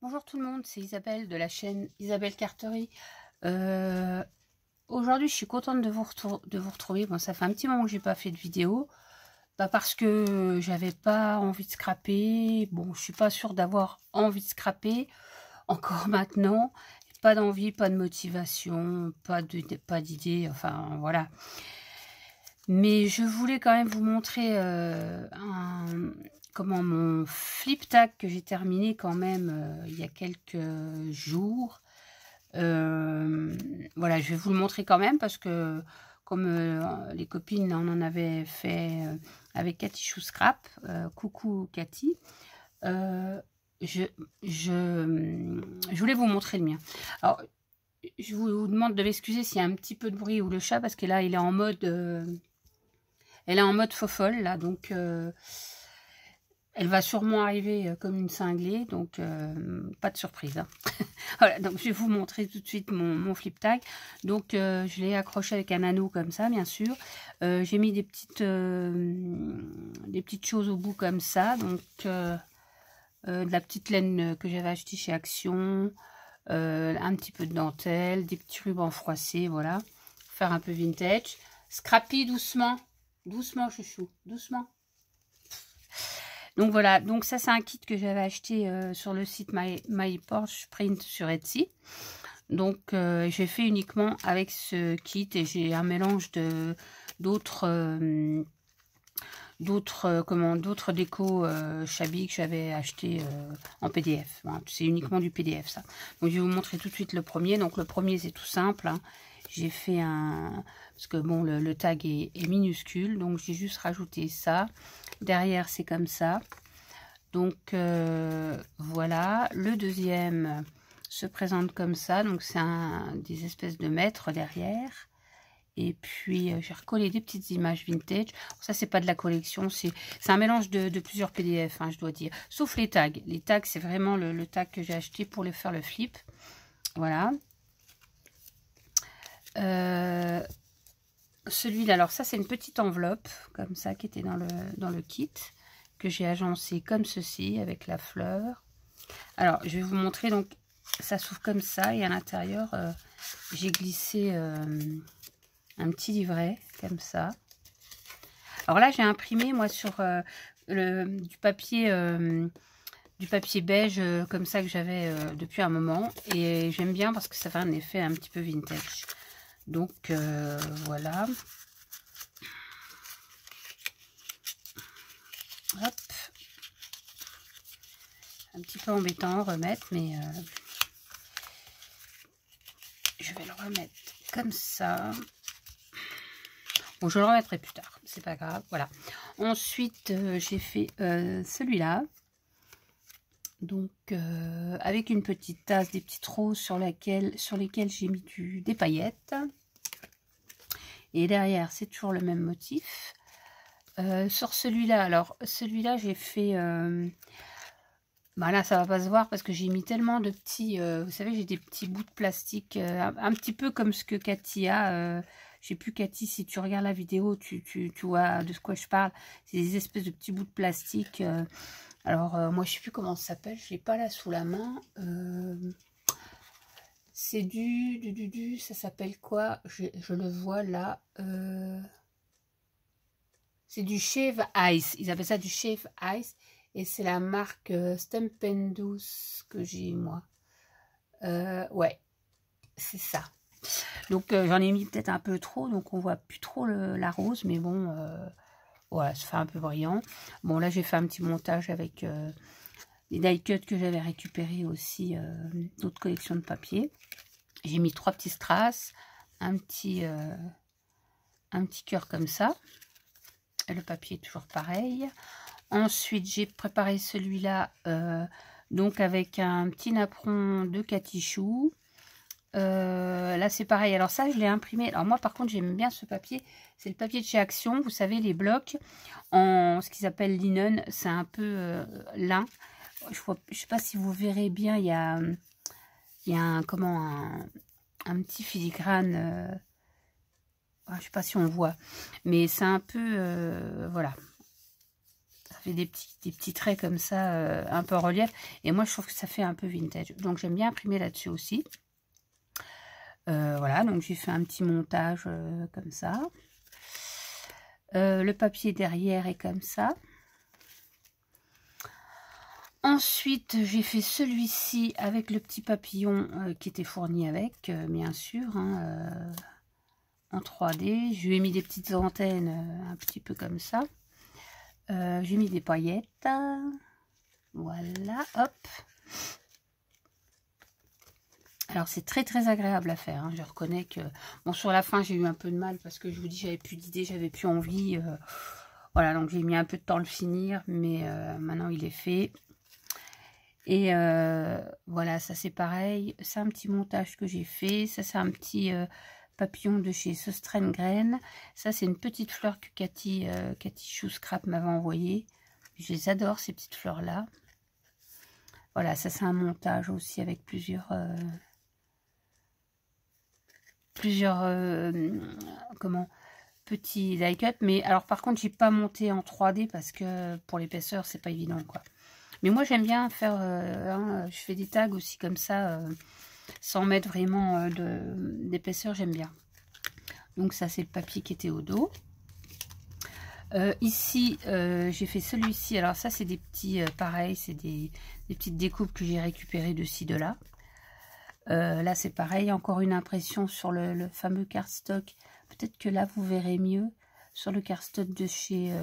Bonjour tout le monde, c'est Isabelle de la chaîne Isabelle Carterie. Aujourd'hui, je suis contente de vous retrouver. Bon, ça fait un petit moment que j'ai pas fait de vidéo. Pas parce que j'avais pas envie de scraper. Bon, je suis pas sûre d'avoir envie de scraper encore maintenant. Pas d'envie, pas de motivation, pas d'idée. Enfin, voilà. Mais je voulais quand même vous montrer comment mon flip tag que j'ai terminé quand même il y a quelques jours. Voilà, je vais vous le montrer quand même parce que comme les copines, on en avait fait avec Cathy Chou Scrap. Coucou Cathy. Je, je voulais vous montrer le mien. Alors, je vous demande de m'excuser s'il y a un petit peu de bruit ou le chat parce que là, il est en mode... elle est en mode faux folle, là, donc elle va sûrement arriver comme une cinglée, donc pas de surprise. Hein. Voilà, donc je vais vous montrer tout de suite mon flip tag. Donc je l'ai accroché avec un anneau comme ça, bien sûr. J'ai mis des petites choses au bout comme ça, donc de la petite laine que j'avais achetée chez Action, un petit peu de dentelle, des petits rubans froissés, voilà. Faire un peu vintage. Scrappy doucement. Doucement, chouchou, doucement. Donc voilà, donc ça c'est un kit que j'avais acheté sur le site My Porch Print sur Etsy. Donc j'ai fait uniquement avec ce kit et j'ai un mélange de d'autres décos Shabby que j'avais acheté en PDF. Bon, c'est uniquement du PDF ça. Donc je vais vous montrer tout de suite le premier. Donc le premier c'est tout simple. Hein. J'ai fait un... Parce que bon, le tag est minuscule. Donc j'ai juste rajouté ça. Derrière c'est comme ça. Donc voilà. Le deuxième se présente comme ça. Donc c'est des espèces de mètres derrière. Et puis j'ai recollé des petites images vintage. Ça c'est pas de la collection, c'est un mélange de plusieurs PDF, hein, je dois dire. Sauf les tags. Les tags c'est vraiment le tag que j'ai acheté pour faire le flip. Voilà. Celui-là, alors ça c'est une petite enveloppe comme ça qui était dans le kit que j'ai agencé comme ceci avec la fleur. Alors je vais vous montrer, donc ça s'ouvre comme ça et à l'intérieur j'ai glissé un petit livret comme ça. Alors là j'ai imprimé moi sur du papier beige comme ça que j'avais depuis un moment et j'aime bien parce que ça fait un effet un petit peu vintage. Donc voilà. Hop. Un petit peu embêtant à remettre, mais je vais le remettre comme ça. Bon, je le remettrai plus tard, c'est pas grave. Voilà. Ensuite, j'ai fait celui-là. Donc, avec une petite tasse, des petites roses sur lesquelles j'ai mis des paillettes. Et derrière, c'est toujours le même motif. Sur celui-là, alors celui-là, j'ai fait... bah là, ça va pas se voir parce que j'ai mis tellement de petits... vous savez, j'ai des petits bouts de plastique, un petit peu comme ce que Cathy a. Je sais plus, Cathy, si tu regardes la vidéo, tu vois de quoi je parle. C'est des espèces de petits bouts de plastique. Alors, moi, je sais plus comment ça s'appelle. Je l'ai pas là sous la main. C'est ça s'appelle quoi? Je le vois là. C'est du Shave Ice. Ils appellent ça du Shave Ice. Et c'est la marque Stempendous que j'ai moi. Ouais, c'est ça. Donc j'en ai mis peut-être un peu trop. Donc on voit plus trop la rose. Mais bon, voilà, ça fait un peu brillant. Bon, là j'ai fait un petit montage avec les die cuts que j'avais récupérés aussi d'autres collections de papier. J'ai mis 3 petits strass. Un petit cœur comme ça. Et le papier est toujours pareil. Ensuite, j'ai préparé celui-là, donc avec un petit napperon de Cathy Chou. Là, c'est pareil. Alors ça, je l'ai imprimé. Alors moi, par contre, j'aime bien ce papier. C'est le papier de chez Action. Vous savez, les blocs en ce qu'ils appellent linen. C'est un peu lin. Je sais pas si vous verrez bien. Il y a un petit filigrane. Je sais pas si on voit. Mais c'est un peu... voilà. fait des petits traits comme ça, un peu en relief. Et moi, je trouve que ça fait un peu vintage. Donc, j'aime bien imprimer là-dessus aussi. Voilà, donc j'ai fait un petit montage comme ça. Le papier derrière est comme ça. Ensuite, j'ai fait celui-ci avec le petit papillon qui était fourni avec, bien sûr, hein, en 3D. Je lui ai mis des petites antennes un petit peu comme ça. J'ai mis des paillettes. Voilà, hop. Alors, c'est très très agréable à faire. Hein. Je reconnais que... Bon, sur la fin, j'ai eu un peu de mal parce que je vous dis, j'avais plus d'idées, j'avais plus envie. Voilà, donc j'ai mis un peu de temps à le finir, mais maintenant, il est fait. Et voilà, ça c'est pareil. C'est un petit montage que j'ai fait. Ça, c'est un petit papillon de chez Sostrengrain. Ça, c'est une petite fleur que Cathy Chou Scrap m'avait envoyée. Je les adore, ces petites fleurs-là. Voilà, ça c'est un montage aussi avec plusieurs petits die cut. Mais alors par contre, j'ai pas monté en 3D parce que pour l'épaisseur, c'est pas évident quoi. Mais moi, j'aime bien faire... je fais des tags aussi comme ça, sans mettre vraiment d'épaisseur, j'aime bien. Donc ça, c'est le papier qui était au dos. Ici, j'ai fait celui-ci. Alors ça, c'est des petits... pareil, c'est des petites découpes que j'ai récupérées de ci, de là. Là, c'est pareil. Encore une impression sur le fameux cardstock. Peut-être que là, vous verrez mieux. Sur le cardstock de chez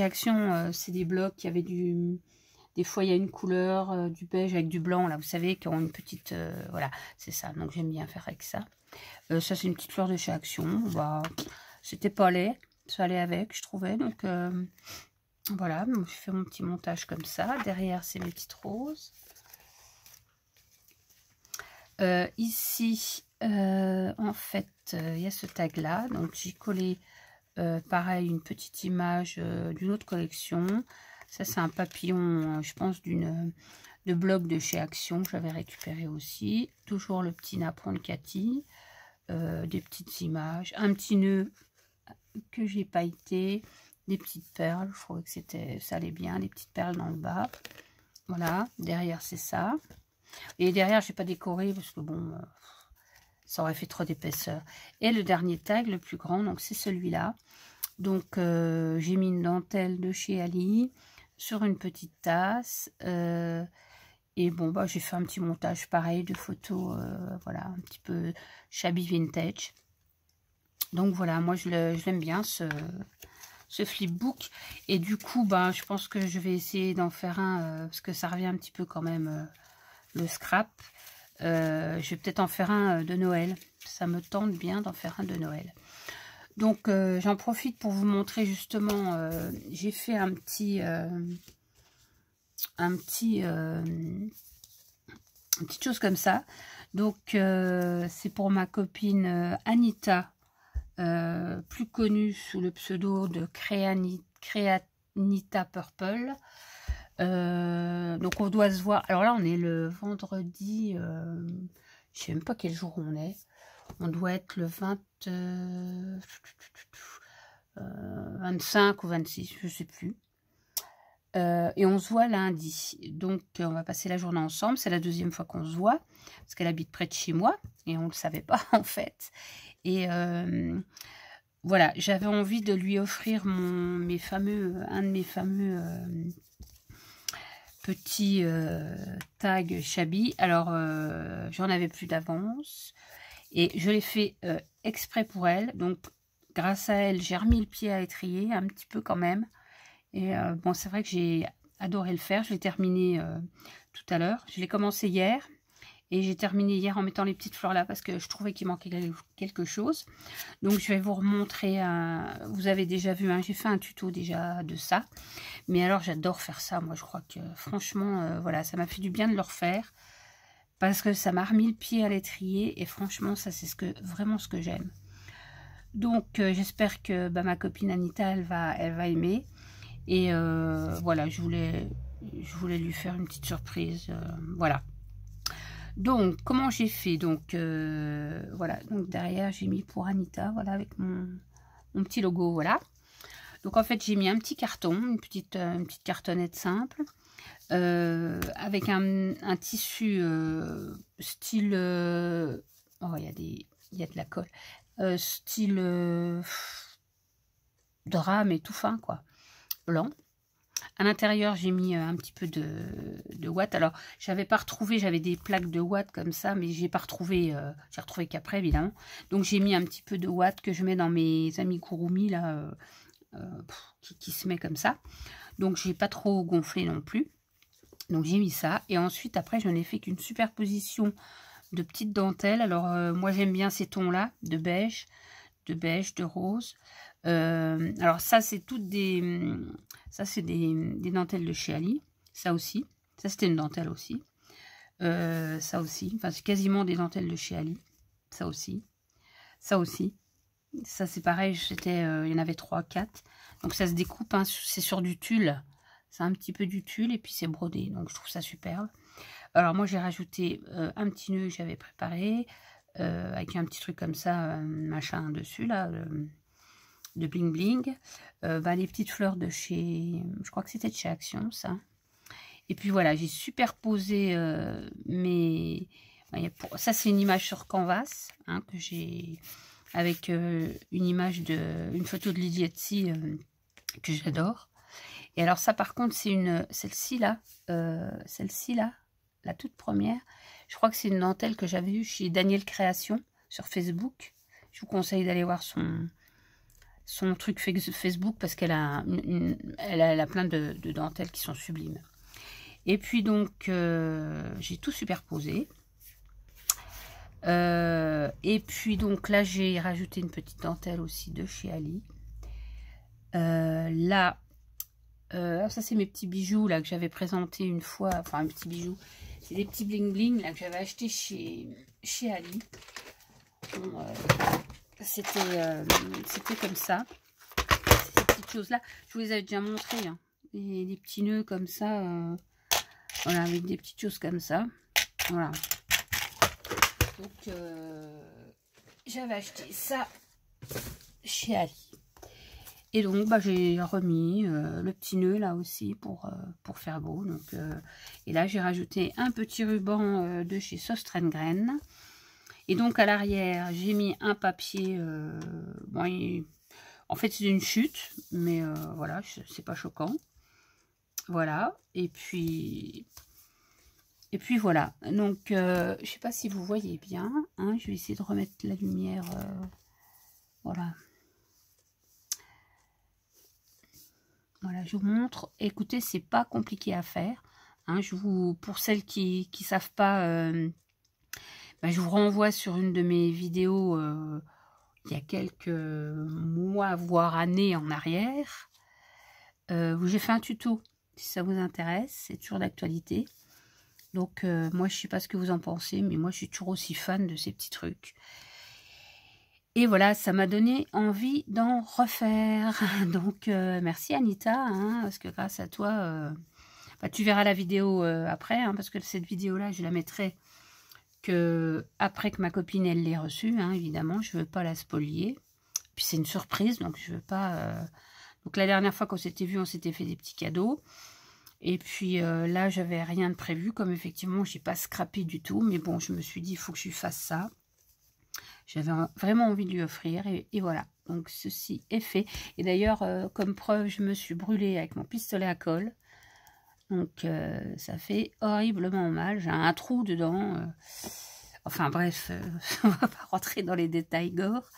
Action, c'est des blocs qui avaient des fois il y a une couleur, du beige avec du blanc, là vous savez, qui ont une petite, voilà, c'est ça, donc j'aime bien faire avec ça. Ça c'est une petite fleur de chez Action, bah, c'était pas laid, ça allait avec, je trouvais, donc voilà, je fais mon petit montage comme ça. Derrière c'est mes petites roses. Ici, en fait, il y a ce tag là, donc j'ai collé pareil, une petite image d'une autre collection. Ça, c'est un papillon, je pense, de blog de chez Action que j'avais récupéré aussi. Toujours le petit napperon de Cathy. Des petites images. Un petit nœud que j'ai pailleté. Des petites perles. Je trouvais que ça allait bien. Des petites perles dans le bas. Voilà. Derrière, c'est ça. Et derrière, je n'ai pas décoré parce que bon... ça aurait fait trop d'épaisseur. Et le dernier tag, le plus grand, donc c'est celui-là. Donc j'ai mis une dentelle de chez Ali sur une petite tasse. Et bon, bah j'ai fait un petit montage pareil de photos, voilà, un petit peu shabby vintage. Donc voilà, moi je l'aime bien ce flipbook. Et du coup, bah, je pense que je vais essayer d'en faire un, parce que ça revient un petit peu quand même le scrap. Je vais peut-être en faire un de Noël. Ça me tente bien d'en faire un de Noël. Donc, j'en profite pour vous montrer justement, j'ai fait une petite chose comme ça. Donc, c'est pour ma copine Anita, plus connue sous le pseudo de Créanita Purple. Donc, on doit se voir. Alors là, on est le vendredi, je sais même pas quel jour on est. On doit être le 25 ou 26, je sais plus. Et on se voit lundi. Donc, on va passer la journée ensemble. C'est la deuxième fois qu'on se voit. Parce qu'elle habite près de chez moi. Et on ne le savait pas, en fait. Et voilà, j'avais envie de lui offrir un de mes fameux petits tags shabby. Alors, j'en avais plus d'avance. Et je l'ai fait exprès pour elle. Donc, grâce à elle, j'ai remis le pied à l'étrier, un petit peu quand même. Et bon, c'est vrai que j'ai adoré le faire. Je l'ai terminé tout à l'heure. Je l'ai commencé hier. Et j'ai terminé hier en mettant les petites fleurs là parce que je trouvais qu'il manquait quelque chose. Donc, je vais vous remontrer. Vous avez déjà vu, hein, j'ai fait un tuto déjà de ça. Mais alors, j'adore faire ça. Moi, je crois que franchement, voilà, ça m'a fait du bien de le refaire. Parce que ça m'a remis le pied à l'étrier. Et franchement, ça, c'est vraiment ce que j'aime. Donc, j'espère que bah, ma copine Anita, elle va aimer. Et voilà, je voulais lui faire une petite surprise. Voilà. Donc, comment j'ai fait? Donc, voilà. Donc, derrière, j'ai mis pour Anita. Voilà, avec mon petit logo. Voilà. Donc en fait, j'ai mis un petit carton, une petite cartonnette simple, avec un tissu style... oh, il y a de la colle. Style drap, mais tout fin, quoi. Blanc. À l'intérieur, j'ai mis un petit peu de ouate. Alors, j'avais pas retrouvé, j'avais des plaques de ouate comme ça, mais j'ai pas retrouvé, j'ai retrouvé qu'après, évidemment. Donc, j'ai mis un petit peu de ouate que je mets dans mes amigurumi, là, qui se met comme ça. Donc, j'ai pas trop gonflé non plus. Donc, j'ai mis ça. Et ensuite, après, je n'ai fait qu'une superposition de petites dentelles. Alors, moi, j'aime bien ces tons-là, de beige, de rose. Alors, ça, c'est toutes des... Ça, c'est des dentelles de chez Ali. Ça aussi. Ça, c'était une dentelle aussi. Ça aussi. Enfin, c'est quasiment des dentelles de chez Ali. Ça aussi. Ça aussi. Ça, c'est pareil. C'était, il y en avait 3, 4. Donc, ça se découpe. Hein, c'est sur du tulle. C'est un petit peu du tulle. Et puis, c'est brodé. Donc, je trouve ça superbe. Alors, moi, j'ai rajouté un petit nœud que j'avais préparé. Avec un petit truc comme ça, machin dessus, là. De bling bling, les petites fleurs de chez, je crois que c'était de chez Action, ça. Et puis voilà, j'ai superposé ça c'est une image sur Canvas, hein, que j'ai avec une photo de Lily Etsy que j'adore. Et alors ça par contre c'est celle-ci là, la toute première. Je crois que c'est une dentelle que j'avais eue chez Daniel Création sur Facebook. Je vous conseille d'aller voir son truc Facebook parce qu'elle a, elle a plein de dentelles qui sont sublimes. Et puis donc, j'ai tout superposé. Et puis donc là, j'ai rajouté une petite dentelle aussi de chez Ali. Là, ça c'est mes petits bijoux là que j'avais présenté une fois. Enfin, un petit bijou. C'est des petits bling bling là que j'avais acheté chez Ali. Bon, c'était comme ça. Ces petites choses là, je vous les avais déjà montré, hein. Des petits nœuds comme ça, voilà, avec des petites choses comme ça, voilà. Donc j'avais acheté ça chez Ali. Et donc j'ai remis le petit nœud là aussi pour faire beau. Donc, et là j'ai rajouté un petit ruban de chez Sostrengren. Et donc à l'arrière, j'ai mis un papier. En fait, c'est une chute, mais voilà, c'est pas choquant. Voilà. Et puis voilà. Donc, je sais pas si vous voyez bien. Hein, je vais essayer de remettre la lumière. Voilà. Voilà, je vous montre. Écoutez, c'est pas compliqué à faire. Hein, pour celles qui savent pas. Je vous renvoie sur une de mes vidéos il y a quelques mois, voire années en arrière, où j'ai fait un tuto. Si ça vous intéresse, c'est toujours d'actualité. Donc, moi, je ne sais pas ce que vous en pensez, mais moi, je suis toujours aussi fan de ces petits trucs. Et voilà, ça m'a donné envie d'en refaire. Donc, merci Anita, hein, parce que grâce à toi, tu verras la vidéo après, hein, parce que cette vidéo-là, je la mettrai après que ma copine elle l'ait reçue, hein, évidemment, je veux pas la spolier. Puis c'est une surprise, donc je veux pas. Donc la dernière fois qu'on s'était vu, on s'était fait des petits cadeaux. Et puis là, j'avais rien de prévu, comme effectivement, j'ai pas scrappé du tout. Mais bon, je me suis dit, il faut que je lui fasse ça. J'avais vraiment envie de lui offrir, et voilà. Donc ceci est fait. Et d'ailleurs, comme preuve, je me suis brûlée avec mon pistolet à colle. Donc, ça fait horriblement mal. J'ai un trou dedans. Enfin, bref, on va pas rentrer dans les détails gore.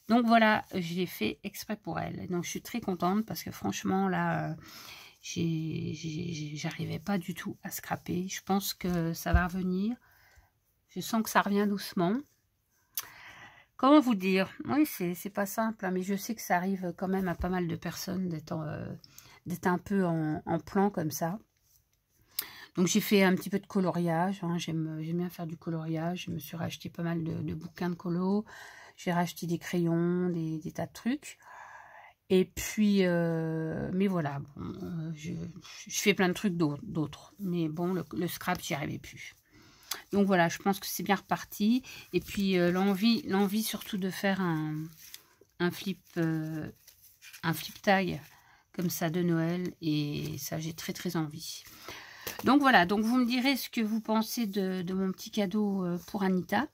Donc, voilà, je l'ai fait exprès pour elle. Et donc, je suis très contente parce que franchement, là, j'arrivais pas du tout à scraper. Je pense que ça va revenir. Je sens que ça revient doucement. Comment vous dire? Oui, c'est pas simple, hein, mais je sais que ça arrive quand même à pas mal de personnes d'être un peu en plan comme ça. Donc j'ai fait un petit peu de coloriage, hein. J'aime bien faire du coloriage. Je me suis racheté pas mal de bouquins de colo. J'ai racheté des crayons, des tas de trucs. Et puis, mais voilà, bon, je fais plein de trucs d'autres. Mais bon, le scrap, j'y arrivais plus. Donc voilà, je pense que c'est bien reparti. Et puis l'envie surtout de faire un flip un flip tag comme ça de Noël. Et ça, j'ai très très envie. Donc voilà, donc vous me direz ce que vous pensez de mon petit cadeau pour Anita.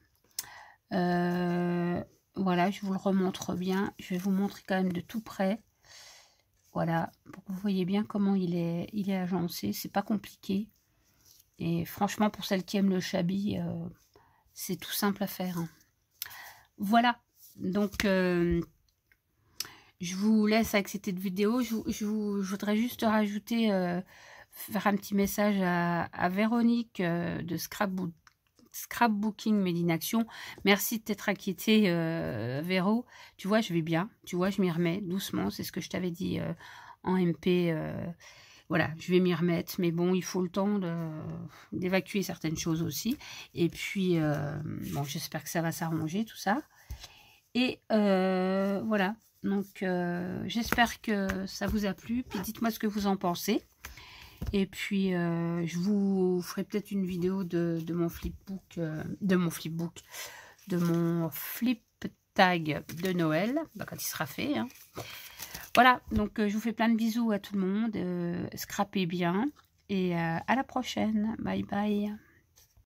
Voilà, je vous le remontre bien. Je vais vous montrer quand même de tout près. Voilà, pour que vous voyez bien comment il est agencé. C'est pas compliqué. Et franchement, pour celle qui aime le shabby, c'est tout simple à faire. Hein. Voilà, donc je vous laisse avec cette vidéo. Je voudrais juste rajouter, faire un petit message à Véronique de Scrapbooking Made in Action. Merci de t'être inquiétée, Véro. Tu vois, je vais bien. Tu vois, je m'y remets doucement. C'est ce que je t'avais dit en MP. Voilà, je vais m'y remettre. Mais bon, il faut le temps d'évacuer certaines choses aussi. Et puis, bon, j'espère que ça va s'arranger, tout ça. Et voilà. Donc, j'espère que ça vous a plu. Puis, dites-moi ce que vous en pensez. Et puis, je vous ferai peut-être une vidéo de mon flipbook, de mon flip tag de Noël, bah, quand il sera fait. Hein. Voilà, donc je vous fais plein de bisous à tout le monde. Scrapez bien. Et à la prochaine. Bye bye.